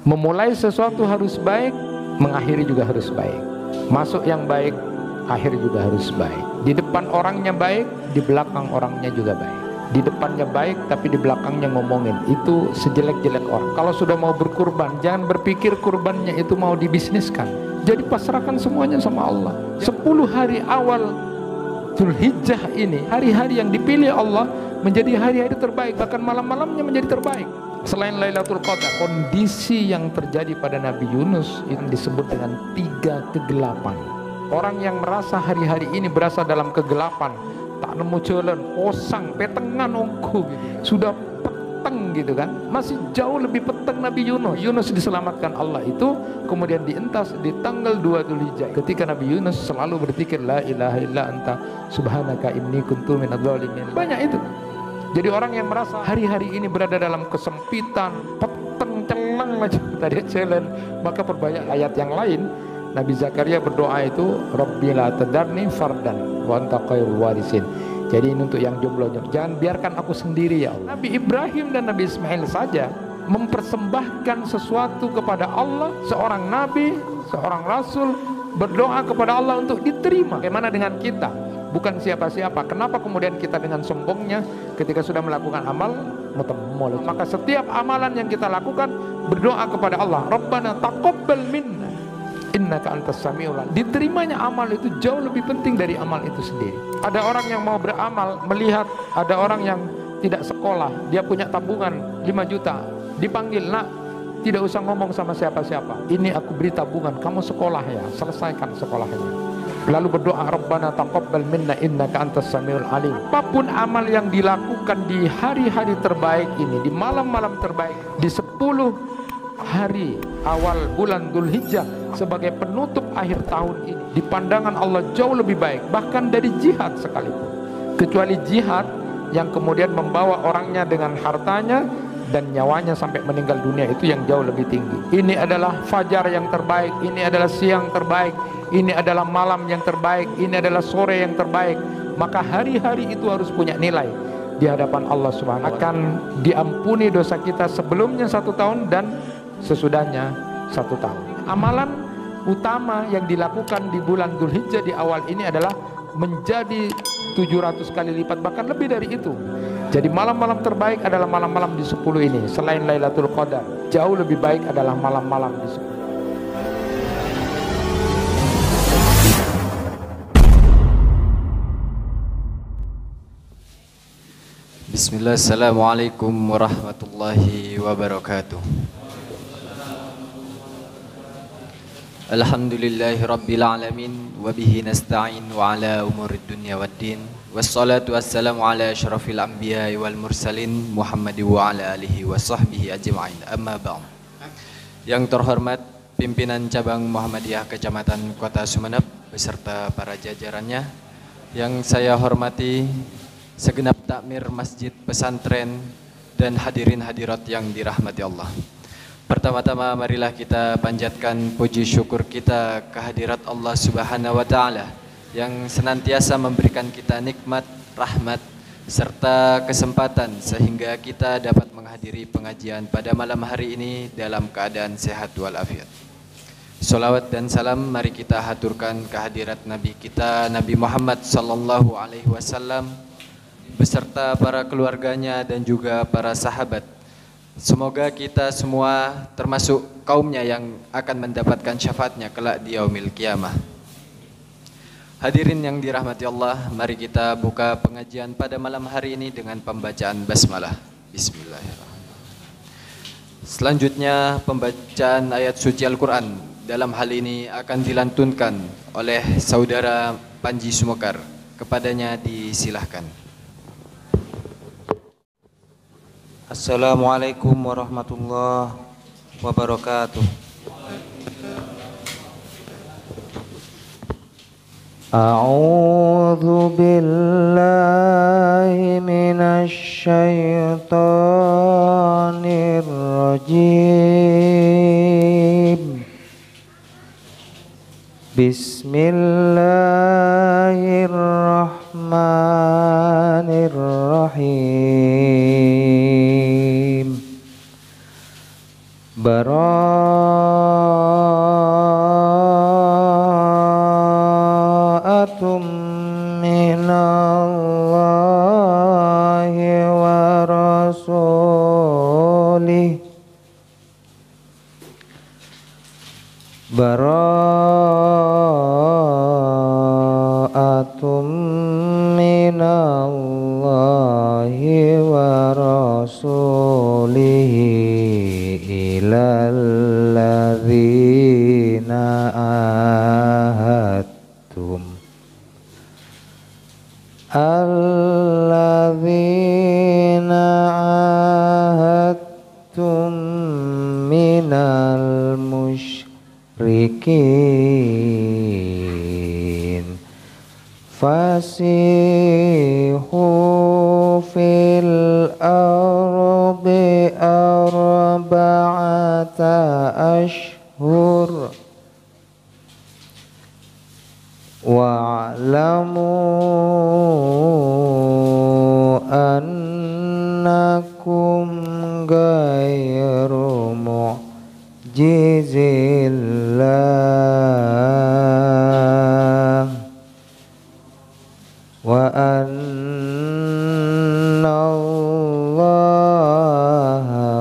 Memulai sesuatu harus baik, mengakhiri juga harus baik. Masuk yang baik, akhir juga harus baik. Di depan orangnya baik, di belakang orangnya juga baik. Di depannya baik, tapi di belakangnya ngomongin. Itu sejelek-jelek orang. Kalau sudah mau berkurban, jangan berpikir kurbannya itu mau dibisniskan. Jadi pasrahkan semuanya sama Allah. 10 hari awal Dzulhijjah ini, hari-hari yang dipilih Allah menjadi hari-hari terbaik. Bahkan malam-malamnya menjadi terbaik. Selain Lailatul Qadar, kondisi yang terjadi pada Nabi Yunus yang disebut dengan 3 kegelapan. Orang yang merasa hari-hari ini berasa dalam kegelapan, tak nemu jalan, kosang, petengan ongku gitu. Sudah peteng gitu kan. Masih jauh lebih peteng Nabi Yunus. Yunus diselamatkan Allah itu kemudian dientas di tanggal 2 Dzulhijjah. Ketika Nabi Yunus selalu berpikir la ilaha illa anta subhanaka inni kuntu minadz dzalimin. Banyak itu. Jadi orang yang merasa hari-hari ini berada dalam kesempitan, peteng, celang aja tadi jalan, maka perbanyak ayat yang lain. Nabi Zakaria berdoa itu, Rabbi la tadarni fardan wa anta khairul warisin. Jadi ini untuk yang jomblo, jangan biarkan aku sendiri ya Allah. Nabi Ibrahim dan Nabi Ismail saja mempersembahkan sesuatu kepada Allah, seorang nabi, seorang rasul berdoa kepada Allah untuk diterima. Bagaimana dengan kita? Bukan siapa-siapa. Kenapa kemudian kita dengan sombongnya ketika sudah melakukan amal mutammal? Maka setiap amalan yang kita lakukan berdoa kepada Allah, Rabbana taqabbal minna innaka antas samiul alim. Diterimanya amal itu jauh lebih penting dari amal itu sendiri. Ada orang yang mau beramal melihat ada orang yang tidak sekolah, dia punya tabungan 5 juta, dipanggil, nak, tidak usah ngomong sama siapa-siapa, ini aku beri tabungan, kamu sekolah ya, selesaikan sekolahnya. Lalu berdoa, Rabbana taqabbal minna innaka antas samiul alim. Apapun amal yang dilakukan di hari-hari terbaik ini, di malam-malam terbaik, di 10 hari awal bulan Dzulhijjah sebagai penutup akhir tahun ini, di pandangan Allah jauh lebih baik bahkan dari jihad sekalipun. Kecuali jihad yang kemudian membawa orangnya dengan hartanya dan nyawanya sampai meninggal dunia, itu yang jauh lebih tinggi. Ini adalah fajar yang terbaik, ini adalah siang terbaik, ini adalah malam yang terbaik, ini adalah sore yang terbaik. Maka hari-hari itu harus punya nilai di hadapan Allah Subhanahu wa ta'ala. Akan diampuni dosa kita sebelumnya 1 tahun dan sesudahnya 1 tahun. Amalan utama yang dilakukan di bulan Dzulhijjah di awal ini adalah menjadi 700 kali lipat, bahkan lebih dari itu. Jadi malam-malam terbaik adalah malam-malam di 10 ini. Selain Lailatul Qadar, jauh lebih baik adalah malam-malam di 10. Bismillah, assalamualaikum warahmatullahi wabarakatuh. Alhamdulillahi rabbil alamin, wabihi nasta'in wa ala umurid dunya waddin, wassalatu wassalamu ala asyrafil anbiya wal mursalin Muhammadi wa ala alihi wa sahbihi ajma'in, amma ba'd. Yang terhormat pimpinan cabang Muhammadiyah Kecamatan Kota Sumeneb beserta para jajarannya, yang saya hormati segenap takmir masjid pesantren dan hadirin hadirat yang dirahmati Allah. Pertama-tama marilah kita panjatkan puji syukur kita kehadirat Allah Subhanahu wa ta'ala yang senantiasa memberikan kita nikmat, rahmat, serta kesempatan sehingga kita dapat menghadiri pengajian pada malam hari ini dalam keadaan sehat walafiat. Salawat dan salam mari kita haturkan kehadirat Nabi kita, Nabi Muhammad sallallahu alaihi wasallam beserta para keluarganya dan juga para sahabat. Semoga kita semua termasuk kaumnya yang akan mendapatkan syafaatnya kelak di yaumil qiyamah. Hadirin yang dirahmati Allah, mari kita buka pengajian pada malam hari ini dengan pembacaan basmalah. Bismillahirrahmanirrahim. Selanjutnya pembacaan ayat suci Al-Quran dalam hal ini akan dilantunkan oleh saudara Panji Sumekar. Kepadanya disilahkan. Assalamualaikum warahmatullahi wabarakatuh. A'udzu billahi minasy syaithanir rajim. Bismillahirrahmanirrahim. Bara'atum minallahi wa rasulih. Bara'atum minallahi wa rasulihi ilal ladzina ahadtum alladzina ahadtum minal musyrikin fasihu fil ardi arba'ata ashhur wa'lamu annakum ghairu mu'jizillah wa anna allaha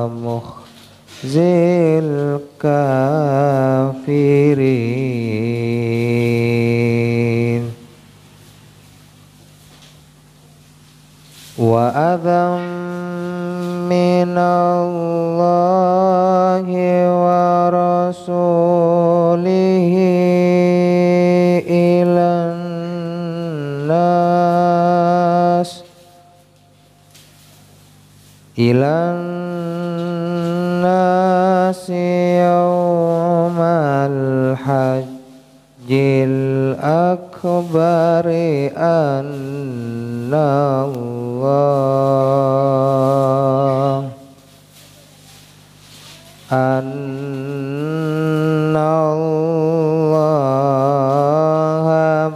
mukhzil kafirin wa adham minallahi wa rasulihi ilan nas yawmal hajjil akbari anna Allah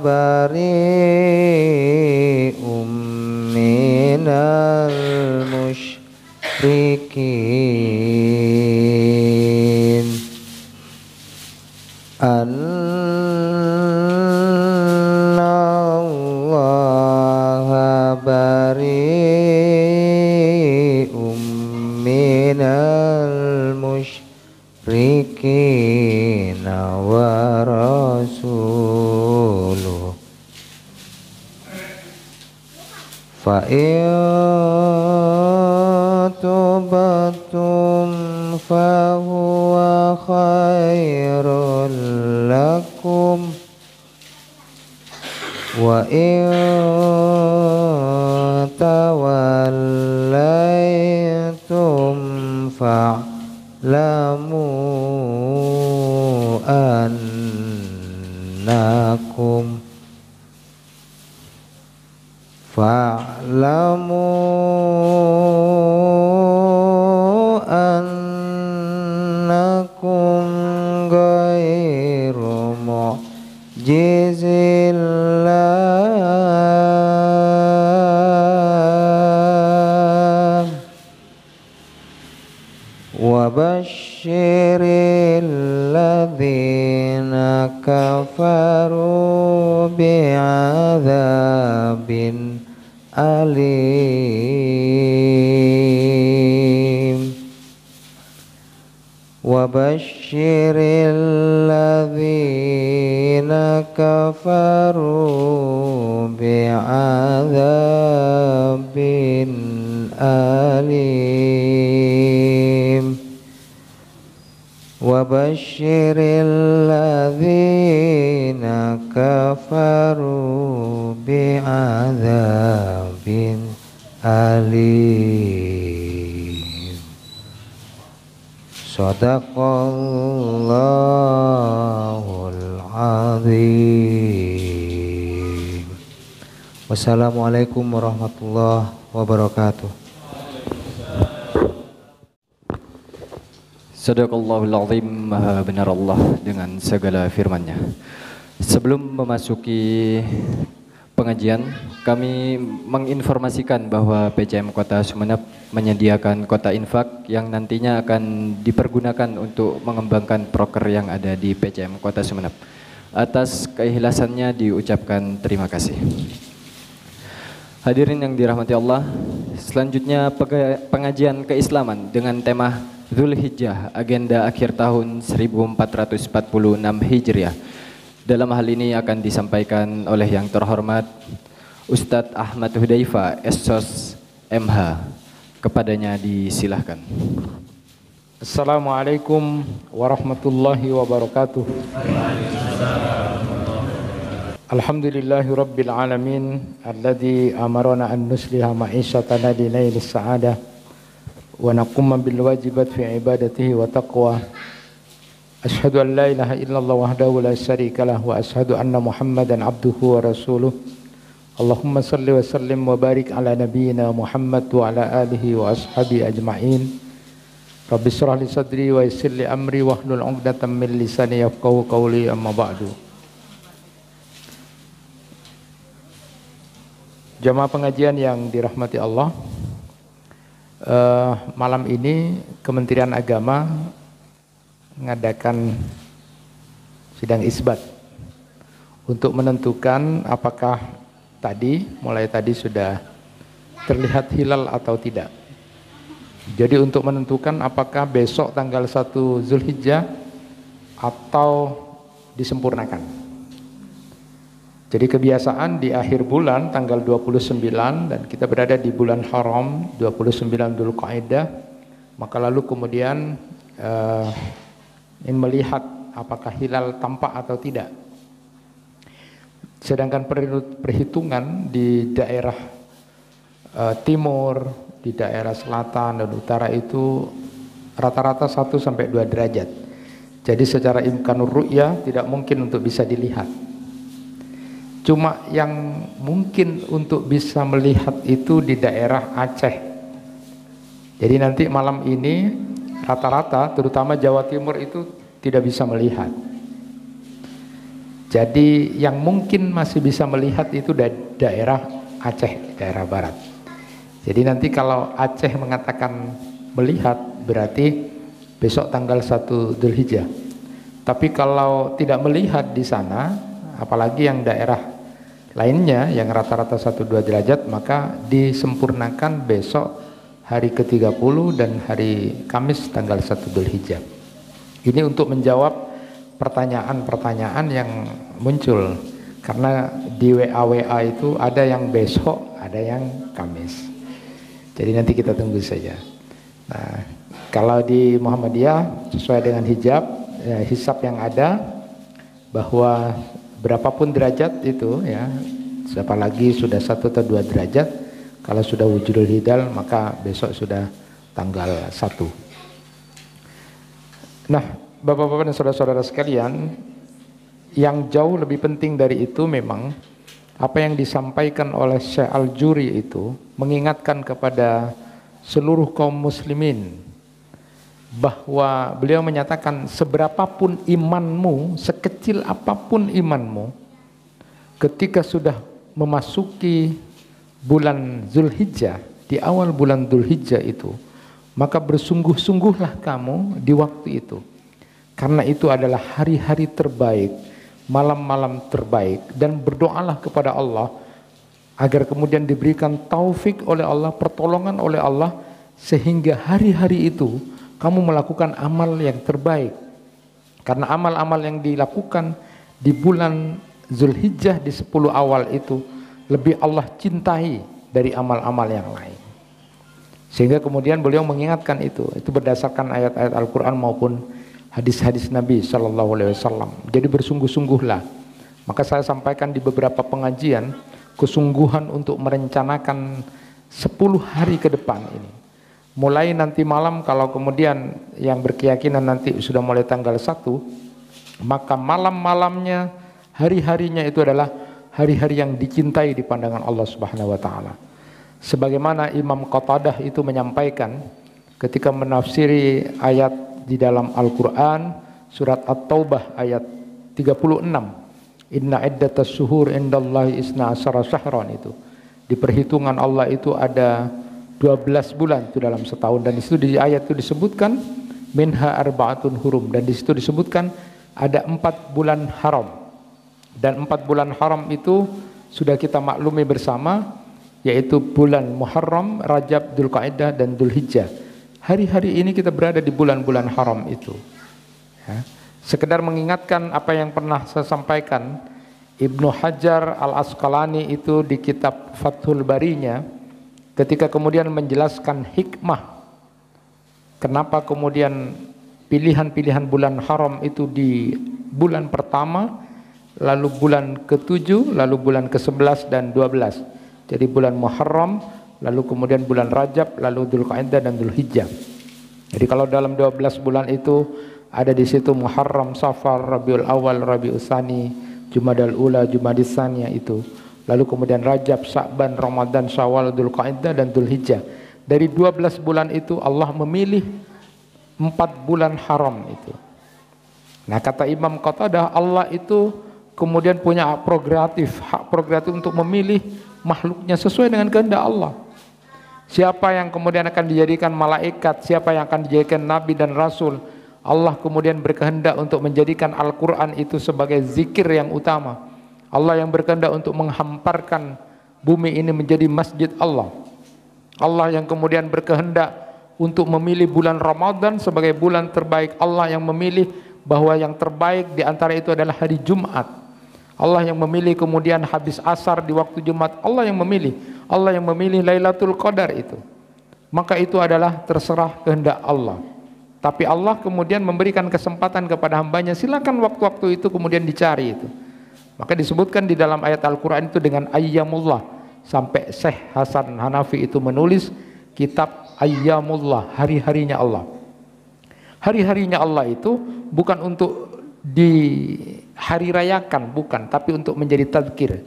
bari'um minal musyrikin Allah bari'um minal musyrikin wa rasuluh fa tubtum fa huwa khairul lakum wa tawallaytum fa'lamu annakum ghairu mu'jizillah wa basyiril ladzina kafaru bi'adzabin alim wa basyiril ladzina kafaru bi'adzabin alim wa basyiril ladzina kafaru bi'adzabin alim. Shadaqallahul azim. Wassalamualaikum warahmatullahi wabarakatuh. Sadaqallahul azim, maha benar Allah dengan segala firman-Nya. Sebelum memasuki pengajian, kami menginformasikan bahwa PCM Kota Sumeneb menyediakan kota infak yang nantinya akan dipergunakan untuk mengembangkan proker yang ada di PCM Kota Sumeneb. Atas keikhlasannya diucapkan terima kasih. Hadirin yang dirahmati Allah, selanjutnya pengajian keislaman dengan tema Dzulhijjah, agenda akhir tahun 1446 Hijriah. Dalam hal ini akan disampaikan oleh yang terhormat Ustadz Ahmad Hudaifa, Essos MH. Kepadanya disilahkan. Assalamualaikum warahmatullahi wabarakatuh. Alhamdulillahi rabbil alamin alladzi amarana an nusliha ma'isyatana li lailis sa'adah wa naqumma bil wajibat fi ibadatihi wa taqwa. Ashhadu an la ilaha illallah wahdahu la syarika lah wa ashhadu anna Muhammadan abduhu wa rasuluh. Allahumma salli wa sallim wa barik ala nabiyyina Muhammad wa ala alihi wa ashabi ajma'in. Rabbi shrah li sadri wa yassir li amri wahlul 'uqdatam min lisani yafqahu qawli, amma ba'du. Jamaah pengajian yang dirahmati Allah, malam ini Kementerian Agama mengadakan sidang isbat untuk menentukan apakah mulai tadi sudah terlihat hilal atau tidak. Jadi untuk menentukan apakah besok tanggal 1 Zulhijjah atau disempurnakan. Jadi kebiasaan di akhir bulan tanggal 29 dan kita berada di bulan haram 29 Dzulqa'dah, maka lalu kemudian ingin melihat apakah hilal tampak atau tidak. Sedangkan perhitungan di daerah timur, di daerah selatan dan utara itu rata-rata 1 sampai 2 derajat. Jadi secara imkanur ru'yah tidak mungkin untuk bisa dilihat. Cuma yang mungkin untuk bisa melihat itu di daerah Aceh. Jadi nanti malam ini rata-rata terutama Jawa Timur itu tidak bisa melihat. Jadi yang mungkin masih bisa melihat itu daerah Aceh, daerah barat. Jadi nanti kalau Aceh mengatakan melihat berarti besok tanggal 1 Dzulhijjah. Tapi kalau tidak melihat di sana, apalagi yang daerah lainnya yang rata-rata 1-2 derajat, maka disempurnakan besok hari ke-30 dan hari Kamis tanggal 1 Dzulhijjah. Ini untuk menjawab pertanyaan-pertanyaan yang muncul, karena di WA itu ada yang besok, ada yang Kamis. Jadi nanti kita tunggu saja. Nah, kalau di Muhammadiyah sesuai dengan hisab yang ada, bahwa berapapun derajat itu ya, apalagi sudah 1 atau 2 derajat, kalau sudah wujudul hilal maka besok sudah tanggal 1. Nah, Bapak-bapak dan saudara-saudara sekalian, yang jauh lebih penting dari itu memang apa yang disampaikan oleh Syekh Al-Juri itu mengingatkan kepada seluruh kaum muslimin bahwa beliau menyatakan seberapapun imanmu, sekecil apapun imanmu, ketika sudah memasuki bulan Zulhijjah, di awal bulan Zulhijjah itu, maka bersungguh-sungguhlah kamu di waktu itu, karena itu adalah hari-hari terbaik, malam-malam terbaik, dan berdoalah kepada Allah agar kemudian diberikan taufik oleh Allah, pertolongan oleh Allah, sehingga hari-hari itu kamu melakukan amal yang terbaik. Karena amal-amal yang dilakukan di bulan Zulhijjah di 10 awal itu lebih Allah cintai dari amal-amal yang lain. Sehingga kemudian beliau mengingatkan itu berdasarkan ayat-ayat Al-Quran maupun hadis-hadis Nabi SAW. Jadi bersungguh-sungguhlah. Maka saya sampaikan di beberapa pengajian, kesungguhan untuk merencanakan 10 hari ke depan ini. Mulai nanti malam, kalau kemudian yang berkeyakinan nanti sudah mulai tanggal 1, maka malam-malamnya, hari-harinya itu adalah hari-hari yang dicintai di pandangan Allah Subhanahu wa taala. Sebagaimana Imam Qatadah itu menyampaikan ketika menafsiri ayat di dalam Al-Qur'an surat At-Taubah ayat 36. Inna iddatas syuhur indallahi isna asyara syahran itu. Di perhitungan Allah itu ada 12 bulan itu dalam setahun, dan di situ di ayat itu disebutkan minha arba'atun hurum, dan di situ disebutkan ada 4 bulan haram. Dan 4 bulan haram itu sudah kita maklumi bersama, yaitu bulan Muharram, Rajab, Dzulqa'dah dan Dzulhijjah. Hari-hari ini kita berada di bulan-bulan haram itu. Ya. Sekedar mengingatkan apa yang pernah saya sampaikan, Ibnu Hajar Al-Asqalani itu di kitab Fathul Barinya, ketika kemudian menjelaskan hikmah kenapa kemudian pilihan-pilihan bulan haram itu di bulan pertama, lalu bulan ke-7, lalu bulan ke-11 dan 12. Jadi bulan Muharram, lalu kemudian bulan Rajab, lalu Dzulqa'dah dan Dzulhijjah. Jadi kalau dalam 12 bulan itu ada di situ Muharram, Safar, Rabiul Awal, Rabiul Tsani, Jumadal Ula, Jumadis Tsaniyah itu. Lalu kemudian Rajab, Sya'ban, Ramadan, Syawal, Dzulqa'dah dan Dzulhijjah. Dari 12 bulan itu Allah memilih 4 bulan haram itu. Nah, kata Imam Qatadah, Allah itu kemudian punya hak prerogatif untuk memilih makhluknya sesuai dengan kehendak Allah. Siapa yang kemudian akan dijadikan malaikat, siapa yang akan dijadikan nabi dan rasul, Allah kemudian berkehendak untuk menjadikan Al-Quran itu sebagai zikir yang utama. Allah yang berkehendak untuk menghamparkan bumi ini menjadi masjid Allah. Allah yang kemudian berkehendak untuk memilih bulan Ramadan sebagai bulan terbaik. Allah yang memilih bahwa yang terbaik di antara itu adalah hari Jumat. Allah yang memilih kemudian habis asar di waktu Jumat. Allah yang memilih. Allah yang memilih Lailatul Qadar itu. Maka itu adalah terserah kehendak Allah. Tapi Allah kemudian memberikan kesempatan kepada hambanya, silakan waktu-waktu itu kemudian dicari itu. Maka disebutkan di dalam ayat Al-Quran itu dengan ayyamullah. Sampai Syekh Hasan Hanafi itu menulis kitab Ayyamullah, hari-harinya Allah. Hari-harinya Allah itu bukan untuk di hari rayakan, bukan, tapi untuk menjadi tadzkir,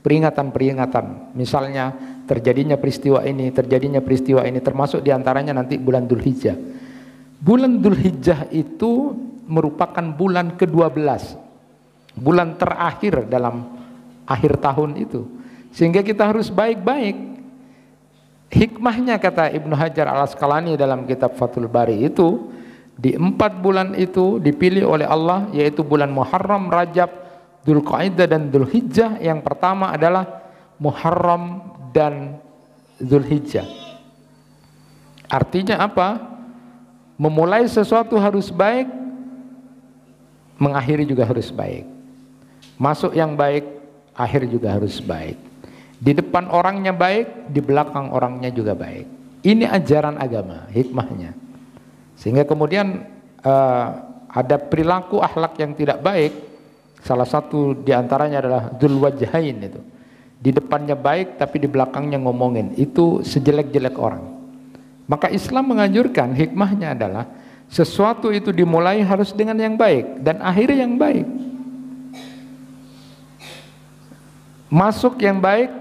peringatan-peringatan. Misalnya terjadinya peristiwa ini, termasuk diantaranya nanti bulan Dzulhijjah. Bulan Dzulhijjah itu merupakan bulan ke-12, bulan terakhir dalam akhir tahun itu, sehingga kita harus baik-baik. Hikmahnya, kata Ibnu Hajar Al-Asqalani dalam kitab Fathul Bari itu, di 4 bulan itu dipilih oleh Allah, yaitu bulan Muharram, Rajab, Dzulqa'dah dan Dzulhijjah. Yang pertama adalah Muharram dan Dzulhijjah. Artinya apa? Memulai sesuatu harus baik, mengakhiri juga harus baik. Masuk yang baik, akhir juga harus baik. Di depan orangnya baik, di belakang orangnya juga baik. Ini ajaran agama, hikmahnya. Sehingga kemudian ada perilaku akhlak yang tidak baik. Salah satu diantaranya adalah Dzulwajhain itu. Di depannya baik, tapi di belakangnya ngomongin. Itu sejelek-jelek orang. Maka Islam menganjurkan, hikmahnya adalah sesuatu itu dimulai harus dengan yang baik dan akhirnya yang baik. Masuk yang baik,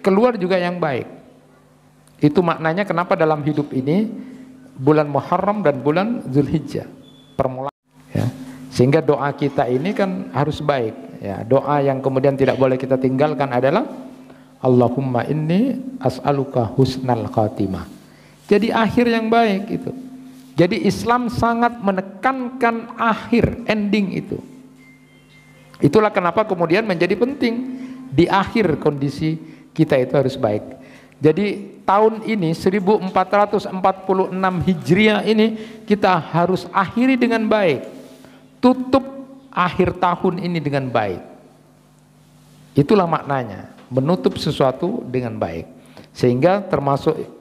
keluar juga yang baik. Itu maknanya kenapa dalam hidup ini bulan Muharram dan bulan Dzulhijjah permulaan, ya. Sehingga doa kita ini kan harus baik, ya. Doa yang kemudian tidak boleh kita tinggalkan adalah Allahumma inni as'aluka husnal khatimah. Jadi akhir yang baik itu. Jadi Islam sangat menekankan akhir, ending itu. Itulah kenapa kemudian menjadi penting di akhir kondisi kita itu harus baik. Jadi tahun ini 1446 Hijriah ini kita harus akhiri dengan baik. Tutup akhir tahun ini dengan baik. Itulah maknanya, menutup sesuatu dengan baik. Sehingga termasuk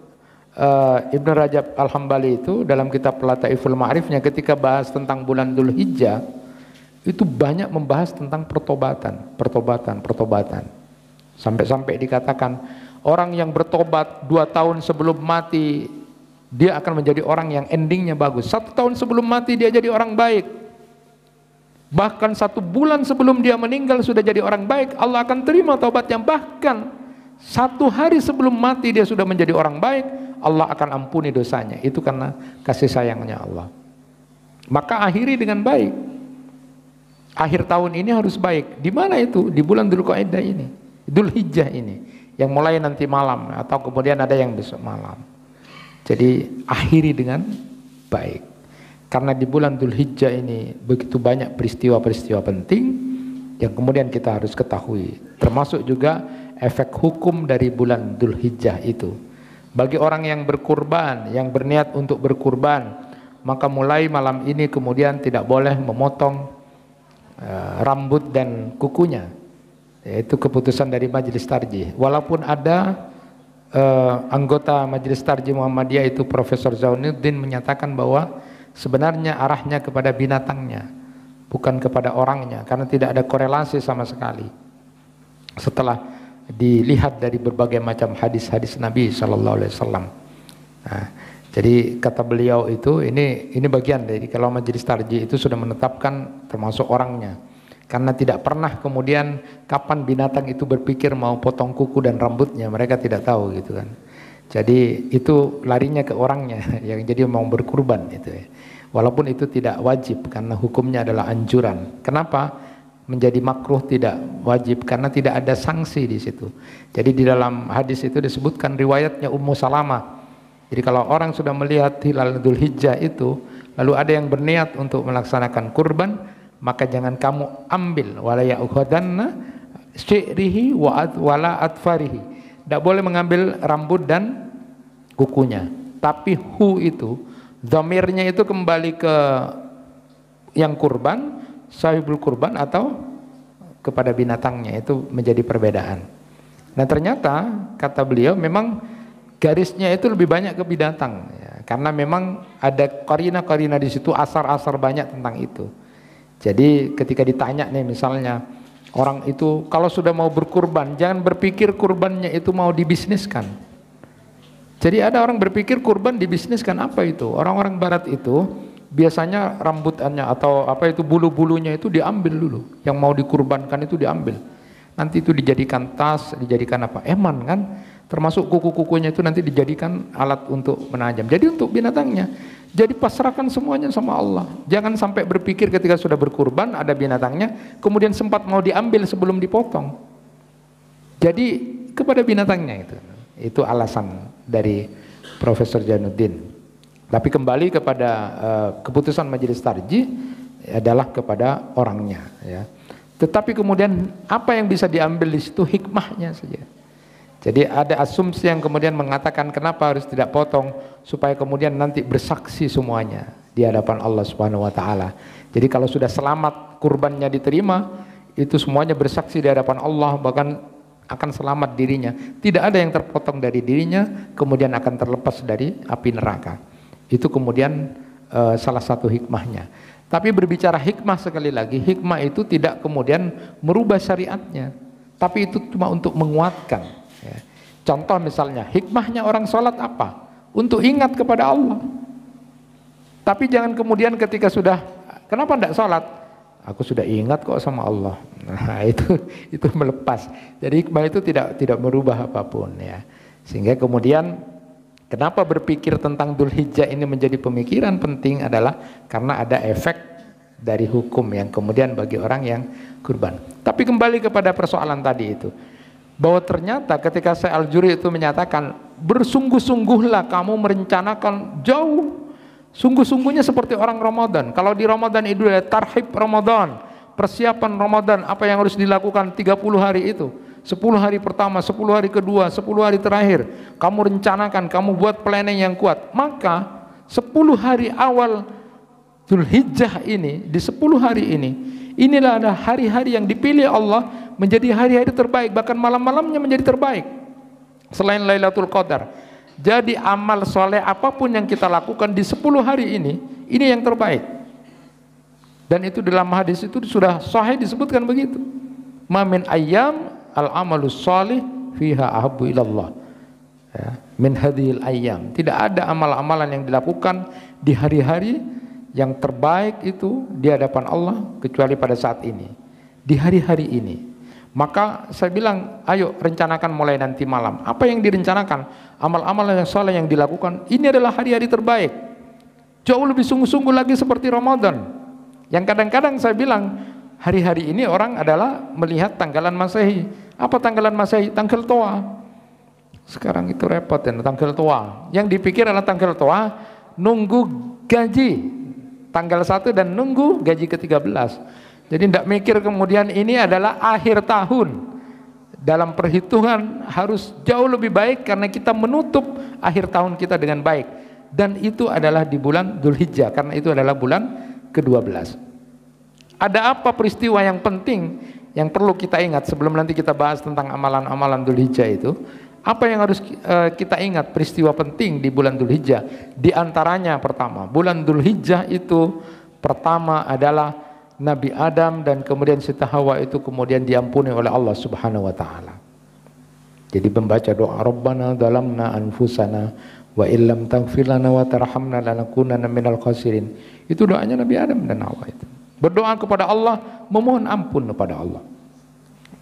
Ibnu Rajab Al-Hambali itu dalam kitab Lataiful Ma'rifnya ketika bahas tentang bulan Dzulhijjah itu banyak membahas tentang pertobatan. Sampai-sampai dikatakan orang yang bertobat 2 tahun sebelum mati dia akan menjadi orang yang endingnya bagus. 1 tahun sebelum mati dia jadi orang baik. Bahkan 1 bulan sebelum dia meninggal sudah jadi orang baik, Allah akan terima taubatnya. Bahkan 1 hari sebelum mati dia sudah menjadi orang baik, Allah akan ampuni dosanya. Itu karena kasih sayangnya Allah. Maka akhiri dengan baik. akhir tahun ini harus baik. Di mana itu? Di bulan Dzulqa'dah ini, Dzulhijjah ini, yang mulai nanti malam atau kemudian ada yang besok malam. Jadi akhiri dengan baik. Karena di bulan Dzulhijjah ini begitu banyak peristiwa-peristiwa penting yang kemudian kita harus ketahui. Termasuk juga efek hukum dari bulan Dzulhijjah itu. Bagi orang yang berkurban, yang berniat untuk berkurban, maka mulai malam ini kemudian tidak boleh memotong rambut dan kukunya. Itu keputusan dari Majelis Tarjih. Walaupun ada anggota Majelis Tarjih Muhammadiyah itu Profesor Zaunuddin menyatakan bahwa sebenarnya arahnya kepada binatangnya, bukan kepada orangnya, karena tidak ada korelasi sama sekali. Setelah dilihat dari berbagai macam hadis-hadis Nabi Shallallahu Alaihi Wasallam. Nah, jadi kata beliau itu ini bagian dari kalau Majelis Tarjih itu sudah menetapkan termasuk orangnya, karena tidak pernah kemudian kapan binatang itu berpikir mau potong kuku dan rambutnya, mereka tidak tahu gitu kan. Jadi itu larinya ke orangnya yang jadi mau berkurban itu ya. Walaupun itu tidak wajib karena hukumnya adalah anjuran. Kenapa menjadi makruh tidak wajib? Karena tidak ada sanksi di situ. Jadi di dalam hadis itu disebutkan riwayatnya Ummu Salamah. Jadi kalau orang sudah melihat hilal Dzulhijjah itu, lalu ada yang berniat untuk melaksanakan kurban, maka jangan kamu ambil wala ya'khudanna syi'rihi wala atfarihi. Tidak boleh mengambil rambut dan kukunya. Tapi hu itu, dhamirnya itu kembali ke yang kurban, sahibul kurban atau kepada binatangnya, itu menjadi perbedaan. Nah ternyata kata beliau memang garisnya itu lebih banyak ke binatang ya, karena memang ada qarina-qarina di situ, asar-asar banyak tentang itu. Jadi ketika ditanya nih misalnya orang itu kalau sudah mau berkurban jangan berpikir kurbannya itu mau dibisniskan. Jadi ada orang berpikir kurban dibisniskan. Apa itu? Orang-orang barat itu biasanya rambutannya atau apa itu bulu-bulunya itu diambil dulu, yang mau dikurbankan itu diambil, nanti itu dijadikan tas, dijadikan apa, eman kan, termasuk kuku-kukunya itu nanti dijadikan alat untuk menajam. Jadi untuk binatangnya, jadi pasrahkan semuanya sama Allah. Jangan sampai berpikir ketika sudah berkurban ada binatangnya kemudian sempat mau diambil sebelum dipotong. Jadi kepada binatangnya itu alasan dari Profesor Zainuddin. Tapi kembali kepada keputusan Majelis Tarjih adalah kepada orangnya ya. Tetapi kemudian apa yang bisa diambil di situ hikmahnya saja. Jadi ada asumsi yang kemudian mengatakan kenapa harus tidak potong, supaya kemudian nanti bersaksi semuanya di hadapan Allah Subhanahu wa taala. Jadi kalau sudah selamat kurbannya diterima, itu semuanya bersaksi di hadapan Allah, bahkan akan selamat dirinya. Tidak ada yang terpotong dari dirinya kemudian akan terlepas dari api neraka. Itu kemudian salah satu hikmahnya. Tapi berbicara hikmah sekali lagi, hikmah itu tidak kemudian merubah syariatnya, tapi itu cuma untuk menguatkan ya. Contoh misalnya hikmahnya orang sholat apa? Untuk ingat kepada Allah. Tapi jangan kemudian ketika sudah, kenapa tidak sholat? Aku sudah ingat kok sama Allah. Nah itu melepas. Jadi hikmah itu tidak merubah apapun ya. Sehingga kemudian kenapa berpikir tentang Dzulhijjah ini menjadi pemikiran penting adalah karena ada efek dari hukum yang kemudian bagi orang yang kurban. Tapi kembali kepada persoalan tadi itu, bahwa ternyata ketika Syekh Al-Juri itu menyatakan bersungguh-sungguhlah kamu merencanakan jauh, sungguh-sungguhnya seperti orang Ramadan. Kalau di Ramadan itu ada tarhib Ramadan, persiapan Ramadan, apa yang harus dilakukan 30 hari itu, 10 hari pertama, 10 hari kedua, 10 hari terakhir, kamu rencanakan, kamu buat planning yang kuat. Maka 10 hari awal Dzulhijjah ini, di 10 hari ini, inilah ada hari-hari yang dipilih Allah menjadi hari-hari terbaik, bahkan malam-malamnya menjadi terbaik selain Lailatul Qadar. Jadi amal soleh apapun yang kita lakukan di 10 hari ini yang terbaik. Dan itu dalam hadis itu sudah sahih disebutkan begitu. Ma min ayyam al-amalus sholih fiha ahabbu ilallah ya, min hadhil ayyam. Tidak ada amal-amalan yang dilakukan di hari-hari yang terbaik itu di hadapan Allah kecuali pada saat ini, di hari-hari ini. Maka saya bilang, ayo rencanakan mulai nanti malam. Apa yang direncanakan? Amal-amal yang saleh yang dilakukan. Ini adalah hari-hari terbaik. Jauh lebih sungguh-sungguh lagi seperti Ramadan. Yang kadang-kadang saya bilang, hari-hari ini orang adalah melihat tanggalan Masehi. Apa tanggalan Masehi? Tanggal Toa. Sekarang itu repot ya, tanggal Toa. Yang dipikir adalah tanggal Toa nunggu gaji tanggal 1 dan nunggu gaji ke-13. Jadi tidak mikir kemudian ini adalah akhir tahun. Dalam perhitungan harus jauh lebih baik karena kita menutup akhir tahun kita dengan baik. Dan itu adalah di bulan Dzulhijjah karena itu adalah bulan ke-12. Ada apa peristiwa yang penting yang perlu kita ingat sebelum nanti kita bahas tentang amalan-amalan Dzulhijjah itu? Apa yang harus kita ingat peristiwa penting di bulan Dzulhijjah? Di antaranya pertama, bulan Dzulhijjah itu pertama adalah Nabi Adam dan kemudian Siti Hawa itu kemudian diampuni oleh Allah Subhanahu wa taala. Jadi membaca doa Rabbana zalamna anfusana wa illam taghfir lana wa tarhamna lanakunanna minal khasirin. Itu doanya Nabi Adam dan Hawa itu. Berdoa kepada Allah, memohon ampun kepada Allah.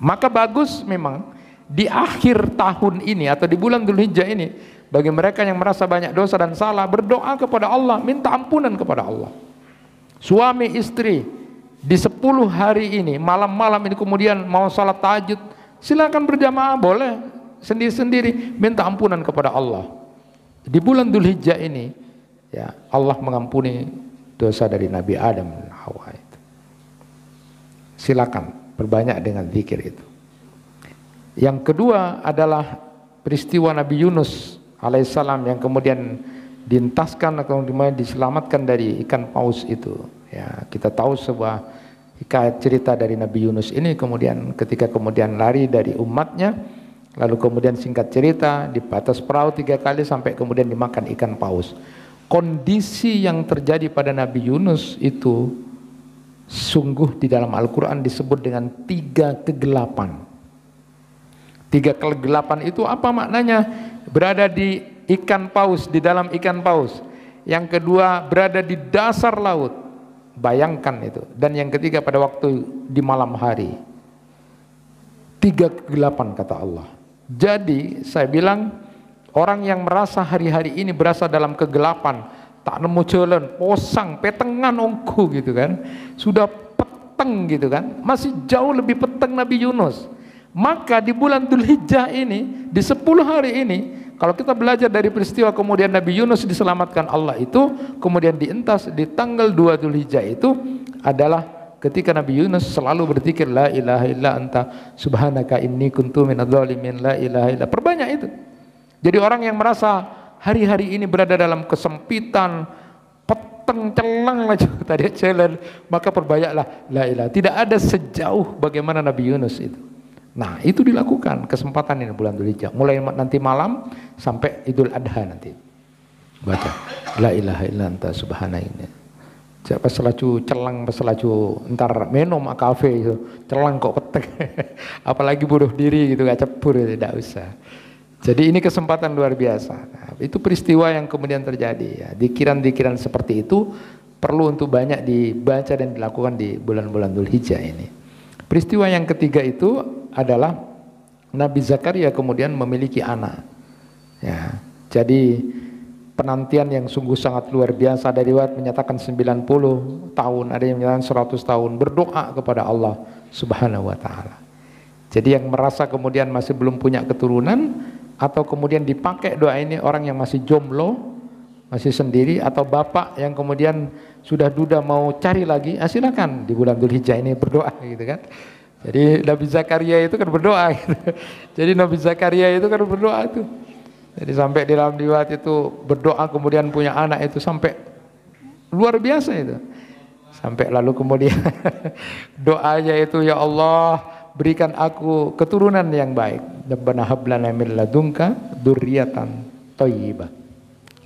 Maka bagus memang di akhir tahun ini atau di bulan Dzulhijjah ini bagi mereka yang merasa banyak dosa dan salah berdoa kepada Allah, minta ampunan kepada Allah. Suami istri di 10 hari ini, malam-malam ini kemudian mau salat tahajud, silakan berjamaah, boleh sendiri-sendiri minta ampunan kepada Allah. Di bulan Dzulhijjah ini, ya Allah mengampuni dosa dari Nabi Adam dan Hawa itu. Silakan perbanyak dengan zikir itu. Yang kedua adalah peristiwa Nabi Yunus alaihissalam yang kemudian dientaskan atau kemudian diselamatkan dari ikan paus itu. Ya, kita tahu sebuah hikayat cerita dari Nabi Yunus ini kemudian ketika kemudian lari dari umatnya, lalu kemudian singkat cerita di atas perahu 3 kali sampai kemudian dimakan ikan paus. Kondisi yang terjadi pada Nabi Yunus itu sungguh di dalam Al-Quran disebut dengan 3 kegelapan. 3 kegelapan itu apa maknanya? Berada di ikan paus, di dalam ikan paus. Yang kedua berada di dasar laut. Bayangkan itu. Dan yang ketiga pada waktu di malam hari. 3 kegelapan kata Allah. Jadi saya bilang orang yang merasa hari-hari ini berasa dalam kegelapan, tak nemu jalan, posang, petengan ongku gitu kan, sudah peteng gitu kan, masih jauh lebih peteng Nabi Yunus. Maka di bulan Dzulhijjah ini, di 10 hari ini, kalau kita belajar dari peristiwa kemudian Nabi Yunus diselamatkan Allah itu, kemudian dientas di tanggal 2 Dzulhijjah itu adalah ketika Nabi Yunus selalu berzikir la ilaha illa anta subhanaka inni kuntu minadz dzalimin, la ilaha illa. Perbanyak itu. Jadi orang yang merasa hari-hari ini berada dalam kesempitan, peteng, celang aja tadi jalan, maka perbanyaklah la ilaha. Tidak ada sejauh bagaimana Nabi Yunus itu. Nah, itu dilakukan kesempatan ini bulan Dzulhijjah. Mulai nanti malam sampai Idul Adha nanti. Baca la ilaha illa anta subhanaka. Pas selaju celang, pas selaju ntar minum kafe itu celang kok petek. Apalagi bunuh diri gitu, gak cebur, tidak usah. Jadi ini kesempatan luar biasa. Nah, itu peristiwa yang kemudian terjadi ya. Dikiran-dikiran seperti itu perlu untuk banyak dibaca dan dilakukan di bulan-bulan Dzulhijjah ini. Peristiwa yang ketiga itu adalah Nabi Zakaria kemudian memiliki anak. Ya, jadi penantian yang sungguh sangat luar biasa. Dari riwayat menyatakan 90 tahun, ada yang menyatakan 100 tahun berdoa kepada Allah Subhanahu wa taala. Jadi yang merasa kemudian masih belum punya keturunan atau kemudian dipakai doa ini orang yang masih jomblo, masih sendiri, atau bapak yang kemudian sudah duda mau cari lagi, silakan di bulan Dzulhijjah ini berdoa gitu kan. Jadi Nabi Zakaria itu kan berdoa gitu. Jadi Nabi Zakaria itu kan berdoa itu. Jadi sampai di dalam riwayat itu berdoa kemudian punya anak itu sampai luar biasa itu. Sampai lalu kemudian doanya itu, ya Allah berikan aku keturunan yang baik. Rabbana hab lana min ladunka dzurriatan thayyibah.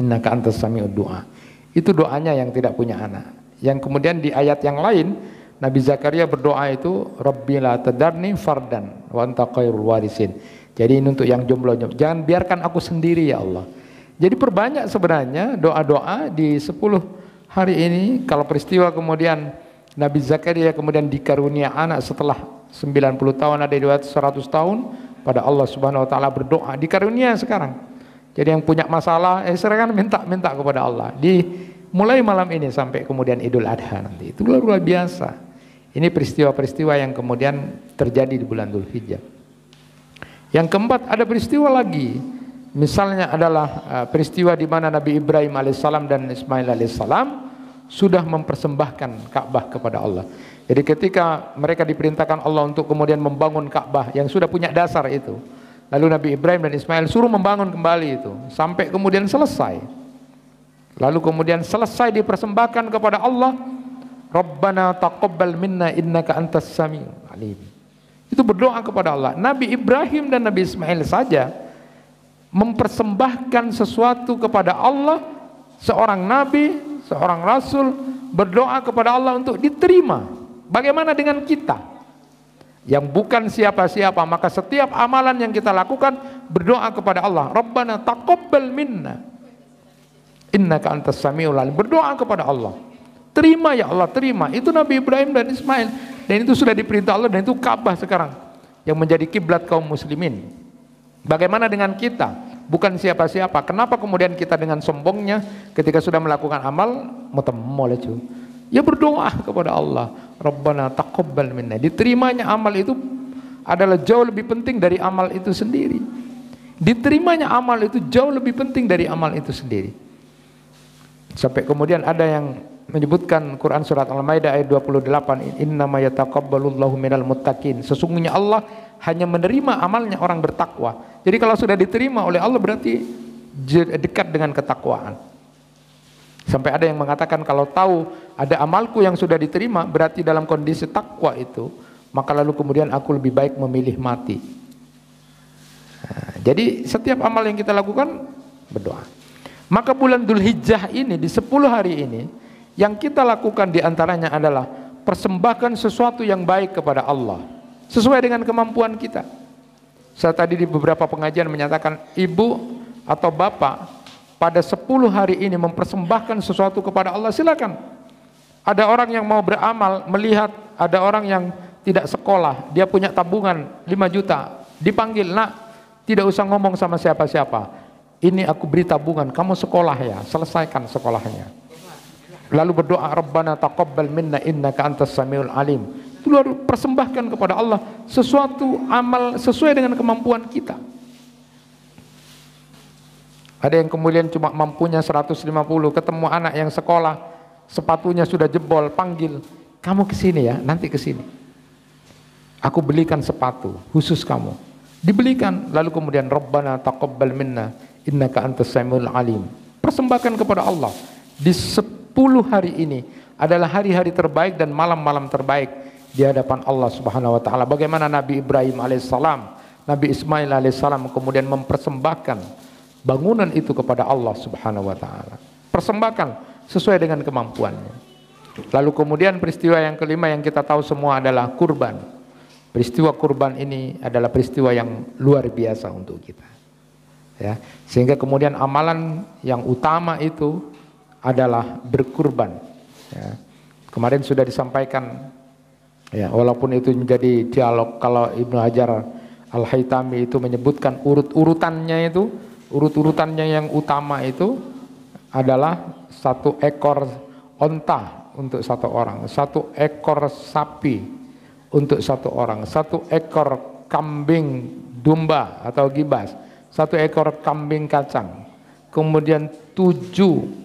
Innaka antas sami'ud du'a. Itu doanya yang tidak punya anak. Yang kemudian di ayat yang lain Nabi Zakaria berdoa itu Rabbi la tadarni fardan wa anta khairul warisin. Jadi ini untuk yang jomblo, jangan biarkan aku sendiri ya Allah. Jadi perbanyak sebenarnya doa-doa di 10 hari ini. Kalau peristiwa kemudian Nabi Zakaria kemudian dikarunia anak setelah 90 tahun, ada di 100 tahun, pada Allah Subhanahu wa taala berdoa, dikarunia sekarang. Jadi yang punya masalah sekarang minta kepada Allah. Di mulai malam ini sampai kemudian Idul Adha nanti. Itu luar biasa. Ini peristiwa-peristiwa yang kemudian terjadi di bulan Dzulhijjah. Yang keempat, ada peristiwa lagi. Misalnya adalah peristiwa di mana Nabi Ibrahim alaihissalam dan Ismail alaihissalam sudah mempersembahkan Ka'bah kepada Allah. Jadi ketika mereka diperintahkan Allah untuk kemudian membangun Ka'bah yang sudah punya dasar itu, lalu Nabi Ibrahim dan Ismail suruh membangun kembali itu sampai kemudian selesai. Lalu kemudian selesai dipersembahkan kepada Allah. Rabbana taqabbal minna innaka antas samiul alim. Itu berdoa kepada Allah. Nabi Ibrahim dan Nabi Ismail saja mempersembahkan sesuatu kepada Allah, seorang nabi, seorang rasul berdoa kepada Allah untuk diterima. Bagaimana dengan kita yang bukan siapa-siapa? Maka setiap amalan yang kita lakukan berdoa kepada Allah. Rabbana taqabbal minna innaka antas samiul alim. Berdoa kepada Allah. Terima ya Allah, terima. Itu Nabi Ibrahim dan Ismail, dan itu sudah diperintah Allah, dan itu Ka'bah sekarang yang menjadi kiblat kaum muslimin. Bagaimana dengan kita? Bukan siapa-siapa. Kenapa kemudian kita dengan sombongnya ketika sudah melakukan amal mutamolaju? Ya berdoa kepada Allah. Rabbana taqabbal minna. Diterimanya amal itu adalah jauh lebih penting dari amal itu sendiri. Diterimanya amal itu jauh lebih penting dari amal itu sendiri. Sampai kemudian ada yang menyebutkan Quran surat Al-Maidah ayat 28, innama yataqabbalullahu minal muttaqin. Sesungguhnya Allah hanya menerima amalnya orang bertakwa. Jadi kalau sudah diterima oleh Allah berarti dekat dengan ketakwaan. Sampai ada yang mengatakan kalau tahu ada amalku yang sudah diterima berarti dalam kondisi takwa itu, maka lalu kemudian aku lebih baik memilih mati. Nah, jadi setiap amal yang kita lakukan berdoa. Maka bulan Dzulhijjah ini di 10 hari ini yang kita lakukan diantaranya adalah persembahkan sesuatu yang baik kepada Allah sesuai dengan kemampuan kita. Saya tadi di beberapa pengajian menyatakan ibu atau bapak pada 10 hari ini mempersembahkan sesuatu kepada Allah, silakan. Ada orang yang mau beramal, melihat ada orang yang tidak sekolah, dia punya tabungan 5 juta, dipanggil, nak tidak usah ngomong sama siapa-siapa, ini aku beri tabungan, kamu sekolah ya, selesaikan sekolahnya. Lalu berdoa, Rabbana taqabbal minna innaka antas samiul alim. Itu lalu persembahkan kepada Allah sesuatu amal sesuai dengan kemampuan kita. Ada yang kemudian cuma mampunya 150, ketemu anak yang sekolah, sepatunya sudah jebol, panggil, kamu kesini ya, nanti kesini. Aku belikan sepatu khusus kamu. Dibelikan, lalu kemudian Rabbana taqabbal minna innaka antas samiul alim. Persembahkan kepada Allah. Di 10 hari ini adalah hari-hari terbaik dan malam-malam terbaik di hadapan Allah Subhanahu wa taala. Bagaimana Nabi Ibrahim alaihissalam, Nabi Ismail alaihissalam kemudian mempersembahkan bangunan itu kepada Allah Subhanahu wa taala. Persembahkan sesuai dengan kemampuannya. Lalu kemudian peristiwa yang kelima yang kita tahu semua adalah kurban. Peristiwa kurban ini adalah peristiwa yang luar biasa untuk kita. Ya, sehingga kemudian amalan yang utama itu adalah berkurban. Ya. Kemarin sudah disampaikan, ya, walaupun itu menjadi dialog, kalau Ibnu Hajar Al-Haytami itu menyebutkan urut-urutannya itu, urut-urutannya yang utama itu adalah 1 ekor onta untuk 1 orang, 1 ekor sapi untuk 1 orang, 1 ekor kambing domba atau gibas, 1 ekor kambing kacang, kemudian 7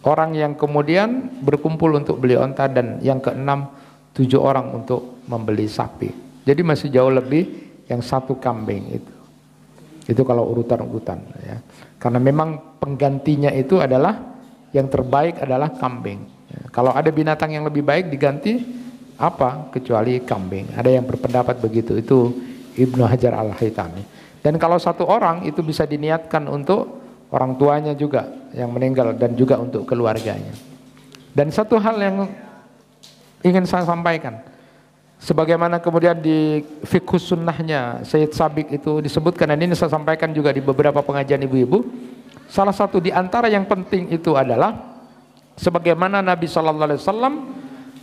orang yang kemudian berkumpul untuk beli onta, dan yang keenam 7 orang untuk membeli sapi. Jadi masih jauh lebih yang 1 kambing itu. Itu kalau urutan-urutan ya. Karena memang penggantinya itu adalah yang terbaik adalah kambing. Ya. Kalau ada binatang yang lebih baik diganti apa kecuali kambing. Ada yang berpendapat begitu. Itu Ibnu Hajar Al-Haytami. Dan kalau 1 orang itu bisa diniatkan untuk orang tuanya juga yang meninggal dan juga untuk keluarganya. Dan satu hal yang ingin saya sampaikan, sebagaimana kemudian di fiqhus sunnahnya Sayyid Sabiq itu disebutkan, dan ini saya sampaikan juga di beberapa pengajian ibu-ibu, salah satu di antara yang penting itu adalah sebagaimana Nabi SAW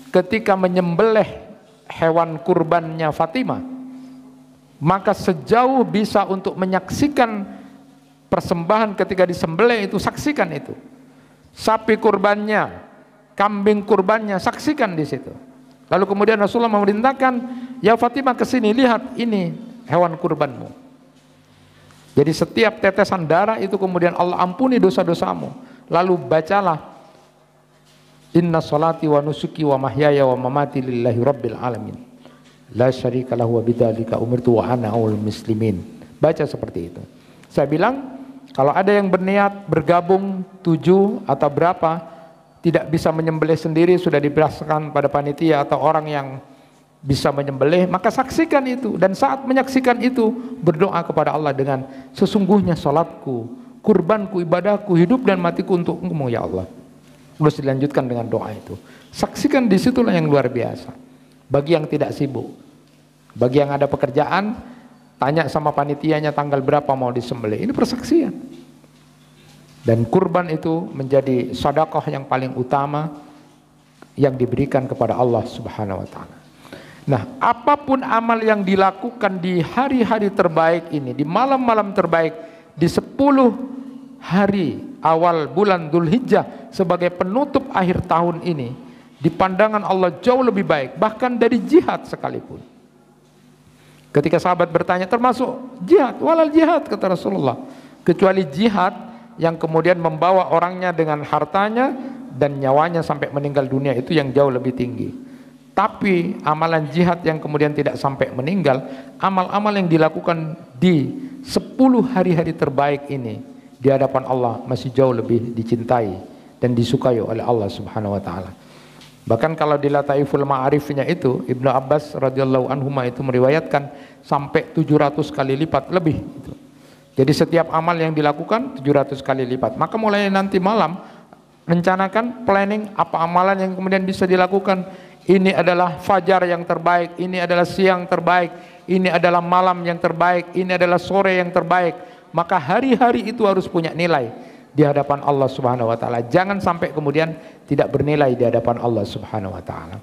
ketika menyembelih hewan kurbannya Fatimah, maka sejauh bisa untuk menyaksikan persembahan ketika disembelih itu, saksikan itu. Sapi kurbannya, kambing kurbannya, saksikan di situ. Lalu kemudian Rasulullah memerintahkan, ya Fatimah kesini, lihat ini hewan kurbanmu. Jadi setiap tetesan darah itu kemudian Allah ampuni dosa-dosamu. Lalu bacalah, inna salati wa nusuki wa mahyaya wa mamati lillahi rabbil alamin, la syarika lahu wa bidzalika umirtu wa ana awwalul muslimin. Baca seperti itu. Saya bilang, kalau ada yang berniat bergabung 7 atau berapa, tidak bisa menyembelih sendiri, sudah dibebaskan pada panitia atau orang yang bisa menyembelih, maka saksikan itu. Dan saat menyaksikan itu, berdoa kepada Allah dengan, sesungguhnya salatku, kurbanku, ibadahku, hidup dan matiku untuk Engkau ya Allah. Terus dilanjutkan dengan doa itu. Saksikan, disitulah yang luar biasa. Bagi yang tidak sibuk, bagi yang ada pekerjaan, tanya sama panitianya tanggal berapa mau disembelih. Ini persaksian. Dan kurban itu menjadi sedekah yang paling utama yang diberikan kepada Allah Subhanahu wa taala. Nah, apapun amal yang dilakukan di hari-hari terbaik ini, di malam-malam terbaik, di 10 hari awal bulan Dzulhijjah sebagai penutup akhir tahun ini, di pandangan Allah jauh lebih baik, bahkan dari jihad sekalipun. Ketika sahabat bertanya, termasuk jihad, walal jihad, kata Rasulullah, kecuali jihad yang kemudian membawa orangnya dengan hartanya dan nyawanya sampai meninggal dunia, itu yang jauh lebih tinggi. Tapi amalan jihad yang kemudian tidak sampai meninggal, amal-amal yang dilakukan di 10 hari-hari terbaik ini di hadapan Allah masih jauh lebih dicintai dan disukai oleh Allah Subhanahu wa taala. Bahkan kalau di Lataiful Ma'arifnya itu, Ibnu Abbas radhiyallahu anhuma itu meriwayatkan sampai 700 kali lipat lebih itu. Jadi setiap amal yang dilakukan 700 kali lipat. Maka mulai nanti malam rencanakan planning apa amalan yang kemudian bisa dilakukan. Ini adalah fajar yang terbaik, ini adalah siang terbaik, ini adalah malam yang terbaik, ini adalah sore yang terbaik. Maka hari-hari itu harus punya nilai di hadapan Allah Subhanahu wa taala. Jangan sampai kemudian tidak bernilai di hadapan Allah Subhanahu wa taala.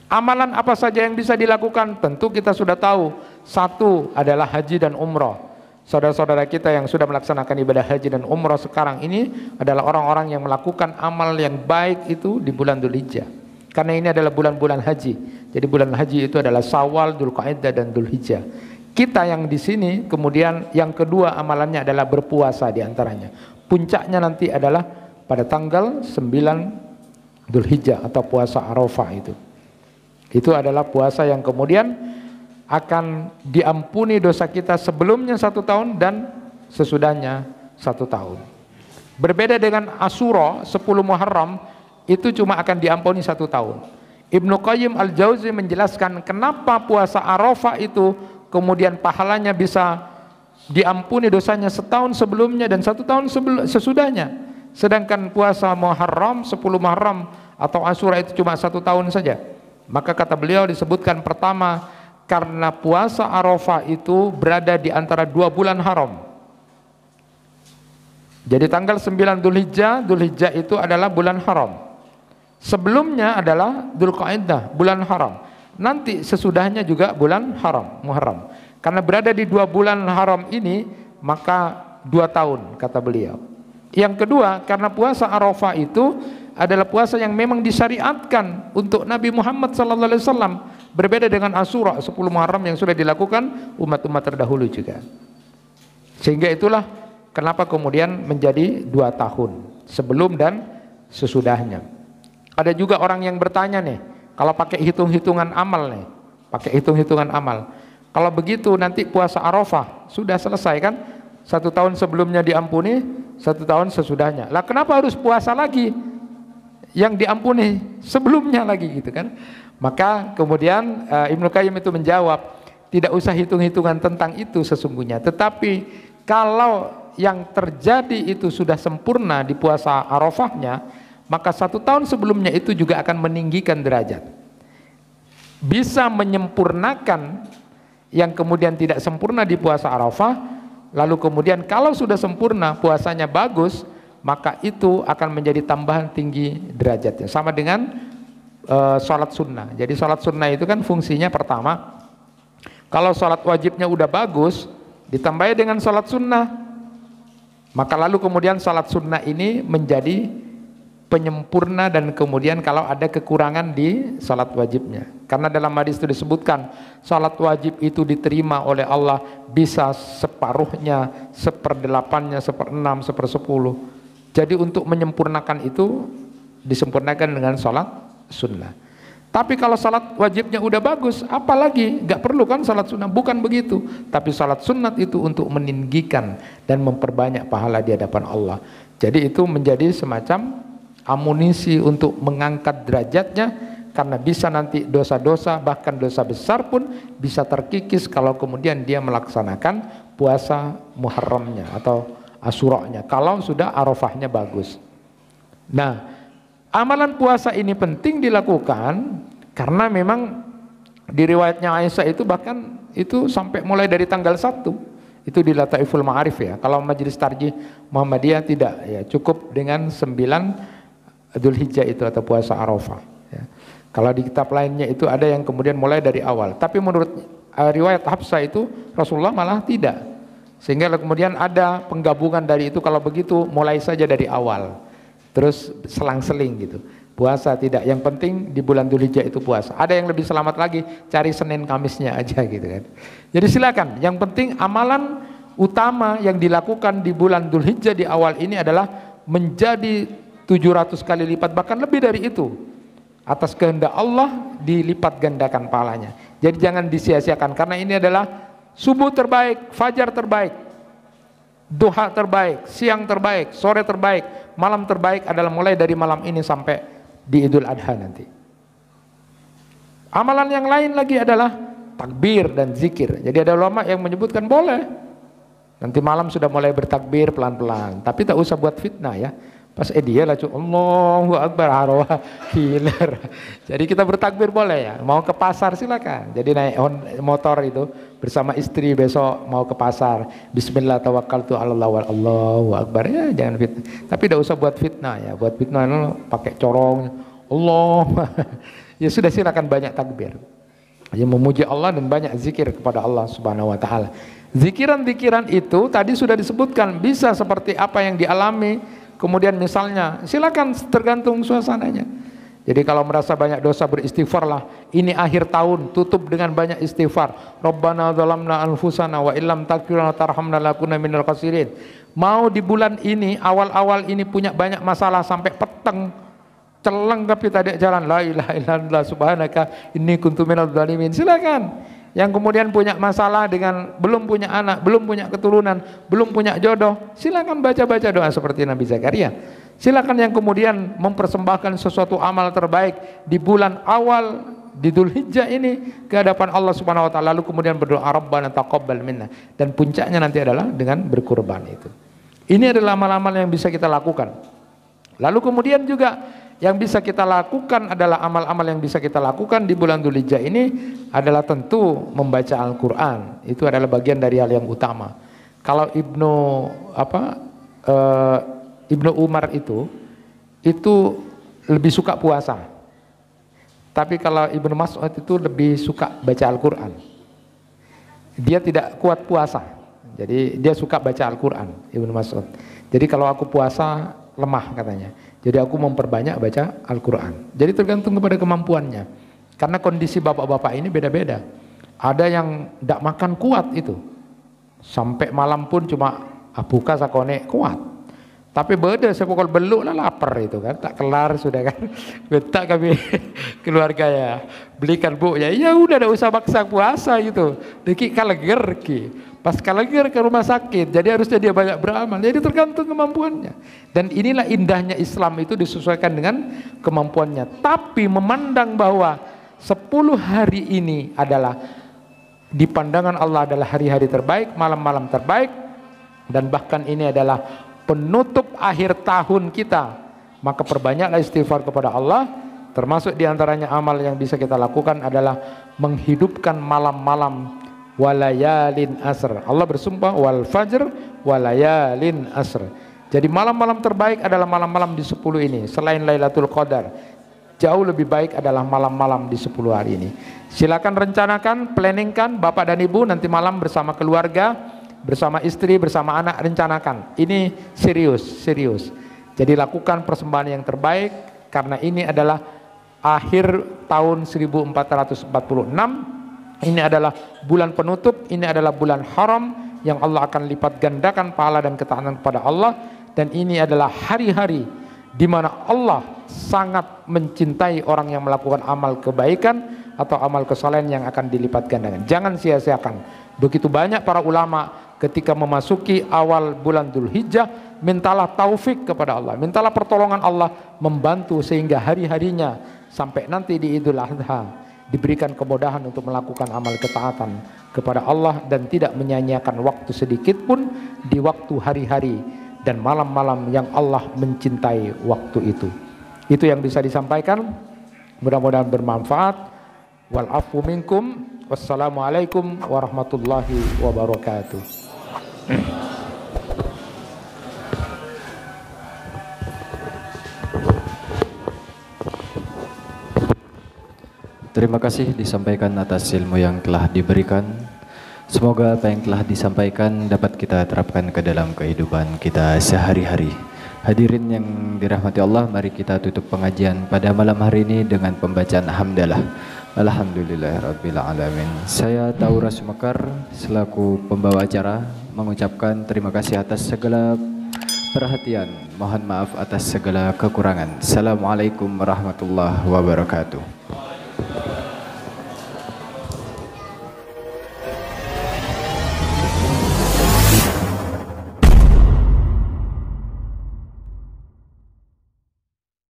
Amalan apa saja yang bisa dilakukan? Tentu kita sudah tahu. Satu adalah haji dan umrah. Saudara-saudara kita yang sudah melaksanakan ibadah haji dan umrah sekarang ini adalah orang-orang yang melakukan amal yang baik itu di bulan Dzulhijjah. Karena ini adalah bulan-bulan haji. Jadi bulan haji itu adalah Syawal, Dzulqa'dah dan Dzulhijjah. Kita yang di sini kemudian yang kedua amalannya adalah berpuasa di antaranya. Puncaknya nanti adalah pada tanggal 9 Dzulhijjah atau puasa Arafah itu. Itu adalah puasa yang kemudian akan diampuni dosa kita sebelumnya 1 tahun dan sesudahnya 1 tahun. Berbeda dengan Asyura 10 Muharram, itu cuma akan diampuni 1 tahun. Ibnu Qayyim Al-Jauzi menjelaskan kenapa puasa Arafah itu kemudian pahalanya bisa diampuni dosanya setahun sebelumnya dan 1 tahun sesudahnya. Sedangkan puasa Muharram 10 Muharram atau Asyura itu cuma 1 tahun saja. Maka kata beliau disebutkan pertama, karena puasa Arafah itu berada di antara 2 bulan haram. Jadi tanggal 9 Dzulhijjah, Dzulhijjah itu adalah bulan haram. Sebelumnya adalah Dzulqa'dah, bulan haram. Nanti sesudahnya juga bulan haram, Muharram. Karena berada di 2 bulan haram ini, maka 2 tahun kata beliau. Yang kedua, karena puasa Arafah itu adalah puasa yang memang disyariatkan untuk Nabi Muhammad SAW. Berbeda dengan Asyura 10 Muharram yang sudah dilakukan umat-umat terdahulu juga. Sehingga itulah kenapa kemudian menjadi 2 tahun sebelum dan sesudahnya. Ada juga orang yang bertanya nih, kalau pakai hitung-hitungan amal nih, pakai hitung-hitungan amal, kalau begitu nanti puasa Arafah sudah selesai kan? 1 tahun sebelumnya diampuni, 1 tahun sesudahnya. Lah kenapa harus puasa lagi yang diampuni sebelumnya lagi gitu kan? Maka kemudian Ibnu Qayyim itu menjawab, tidak usah hitung-hitungan tentang itu sesungguhnya. Tetapi kalau yang terjadi itu sudah sempurna di puasa Arafahnya, maka 1 tahun sebelumnya itu juga akan meninggikan derajat. Bisa menyempurnakan yang kemudian tidak sempurna di puasa Arafah, lalu kemudian kalau sudah sempurna puasanya bagus, maka itu akan menjadi tambahan tinggi derajatnya. Sama dengan sholat sunnah. Jadi sholat sunnah itu kan fungsinya pertama, kalau sholat wajibnya udah bagus, ditambah dengan sholat sunnah, maka lalu kemudian sholat sunnah ini menjadi penyempurna dan kemudian kalau ada kekurangan di salat wajibnya. Karena dalam hadis itu disebutkan salat wajib itu diterima oleh Allah bisa separuhnya, seperdelapannya, seperenam, sepersepuluh. Jadi untuk menyempurnakan itu disempurnakan dengan salat sunnah. Tapi kalau salat wajibnya udah bagus, apalagi nggak perlu kan salat sunnah? Bukan begitu. Tapi salat sunnat itu untuk meninggikan dan memperbanyak pahala di hadapan Allah. Jadi itu menjadi semacam amunisi untuk mengangkat derajatnya, karena bisa nanti dosa-dosa, bahkan dosa besar pun bisa terkikis kalau kemudian dia melaksanakan puasa Muharramnya atau Asyuranya kalau sudah Arafahnya bagus. Nah, amalan puasa ini penting dilakukan karena memang di riwayatnya Aisyah itu bahkan itu sampai mulai dari tanggal 1 itu di Lataiful Ma'arif ya. Kalau Majelis Tarjih Muhammadiyah tidak ya, cukup dengan 9 Dzulhijjah itu atau puasa Arafah ya. Kalau di kitab lainnya itu ada yang kemudian mulai dari awal, tapi menurut riwayat Hafsah itu Rasulullah malah tidak, sehingga kemudian ada penggabungan dari itu. Kalau begitu mulai saja dari awal, terus selang-seling gitu, puasa tidak, yang penting di bulan Dzulhijjah itu puasa. Ada yang lebih selamat lagi, cari Senin Kamisnya aja gitu kan. Jadi silakan, yang penting amalan utama yang dilakukan di bulan Dzulhijjah di awal ini adalah menjadi 700 kali lipat, bahkan lebih dari itu. Atas kehendak Allah dilipat gandakan pahalanya. Jadi jangan disia-siakan, karena ini adalah subuh terbaik, fajar terbaik, duha terbaik, siang terbaik, sore terbaik, malam terbaik adalah mulai dari malam ini sampai di Idul Adha nanti. Amalan yang lain lagi adalah takbir dan zikir. Jadi ada ulama yang menyebutkan boleh nanti malam sudah mulai bertakbir pelan-pelan, tapi tak usah buat fitnah ya. Pas dia lah Allahu Akbar arwah killer. Jadi kita bertakbir boleh ya. Mau ke pasar silakan. Jadi naik motor itu bersama istri besok mau ke pasar. Bismillah tawakkaltu 'alallah Allahu Akbar ya, jangan fitnah. Tapi tidak usah buat fitnah ya. Buat fitnah pakai corong Allah. Ya sudah, silakan banyak takbir. Ya, memuji Allah dan banyak zikir kepada Allah Subhanahu wa taala. Zikiran-zikiran itu tadi sudah disebutkan bisa seperti apa yang dialami. Kemudian misalnya silakan, tergantung suasananya. Jadi kalau merasa banyak dosa beristighfarlah. Ini akhir tahun, tutup dengan banyak istighfar. Rabbana dzalamna anfusana wa illam taghfir lana tarhamna lakunanna minal khasirin. Mau di bulan ini awal-awal ini punya banyak masalah sampai peteng, celeng tapi tadi jalan la ilaha illallah subhanaka inni kuntu minadz zalimin. Silakan. Yang kemudian punya masalah dengan belum punya anak, belum punya keturunan, belum punya jodoh, silakan baca-baca doa seperti Nabi Zakaria. Silakan yang kemudian mempersembahkan sesuatu amal terbaik di bulan awal di Dzulhijjah ini ke hadapan Allah Subhanahu wa taala, lalu kemudian berdoa Rabbana taqabbal minna, dan puncaknya nanti adalah dengan berkurban itu. Ini adalah amal-amal yang bisa kita lakukan. Lalu kemudian juga yang bisa kita lakukan adalah amal-amal yang bisa kita lakukan di bulan Dzulhijjah ini adalah tentu membaca Al-Quran. Itu adalah bagian dari hal yang utama. Kalau Ibnu Umar itu lebih suka puasa. Tapi kalau Ibnu Mas'ud itu lebih suka baca Al-Quran. Dia tidak kuat puasa, jadi dia suka baca Al-Quran, Ibnu Mas'ud. Jadi kalau aku puasa lemah katanya, jadi aku memperbanyak baca Al-Quran. Jadi tergantung kepada kemampuannya, karena kondisi bapak-bapak ini beda-beda. Ada yang tidak makan kuat itu, sampai malam pun cuma buka sakone kuat. Tapi beda sepokol beluk lah lapar itu kan, tak kelar sudah kan. Bentak kami keluarga ya, belikan bu ya, ya udah tidak usah paksa puasa gitu. Deki kaleger ki, pas kaleger ke rumah sakit, jadi harusnya dia banyak beramal. Jadi tergantung kemampuannya. Dan inilah indahnya Islam, itu disesuaikan dengan kemampuannya. Tapi memandang bahwa 10 hari ini adalah di pandangan Allah adalah hari-hari terbaik, malam-malam terbaik, dan bahkan ini adalah penutup akhir tahun kita, maka perbanyaklah istighfar kepada Allah. Termasuk diantaranya amal yang bisa kita lakukan adalah menghidupkan malam-malam walayalin asr. Allah bersumpah wal fajr walayalin asr. Jadi malam-malam terbaik adalah malam-malam di 10 ini. Selain Lailatul Qadar, jauh lebih baik adalah malam-malam di 10 hari ini. Silakan rencanakan, planningkan, bapak dan ibu nanti malam bersama keluarga, bersama istri, bersama anak, rencanakan. Ini serius. Jadi lakukan persembahan yang terbaik, karena ini adalah akhir tahun 1446. Ini adalah bulan penutup, ini adalah bulan haram yang Allah akan lipat gandakan pahala dan ketaatan kepada Allah. Dan ini adalah hari-hari di mana Allah sangat mencintai orang yang melakukan amal kebaikan atau amal kesalehan yang akan dilipat gandakan. Jangan sia-siakan. Begitu banyak para ulama ketika memasuki awal bulan Dzulhijjah, mintalah taufik kepada Allah, mintalah pertolongan Allah membantu sehingga hari-harinya sampai nanti di Idul Adha diberikan kemudahan untuk melakukan amal ketaatan kepada Allah dan tidak menyia-nyiakan waktu sedikit pun di waktu hari-hari dan malam-malam yang Allah mencintai waktu itu. Itu yang bisa disampaikan, mudah-mudahan bermanfaat. Wal afu minkum, wassalamualaikum warahmatullahi wabarakatuh. Terima kasih disampaikan atas ilmu yang telah diberikan. Semoga apa yang telah disampaikan dapat kita terapkan ke dalam kehidupan kita sehari-hari. Hadirin yang dirahmati Allah, mari kita tutup pengajian pada malam hari ini dengan pembacaan hamdalah. Alhamdulillahirabbil alamin. Saya Taura Sumekar selaku pembawa acara mengucapkan terima kasih atas segala perhatian. Mohon maaf atas segala kekurangan. Assalamualaikum warahmatullahi wabarakatuh.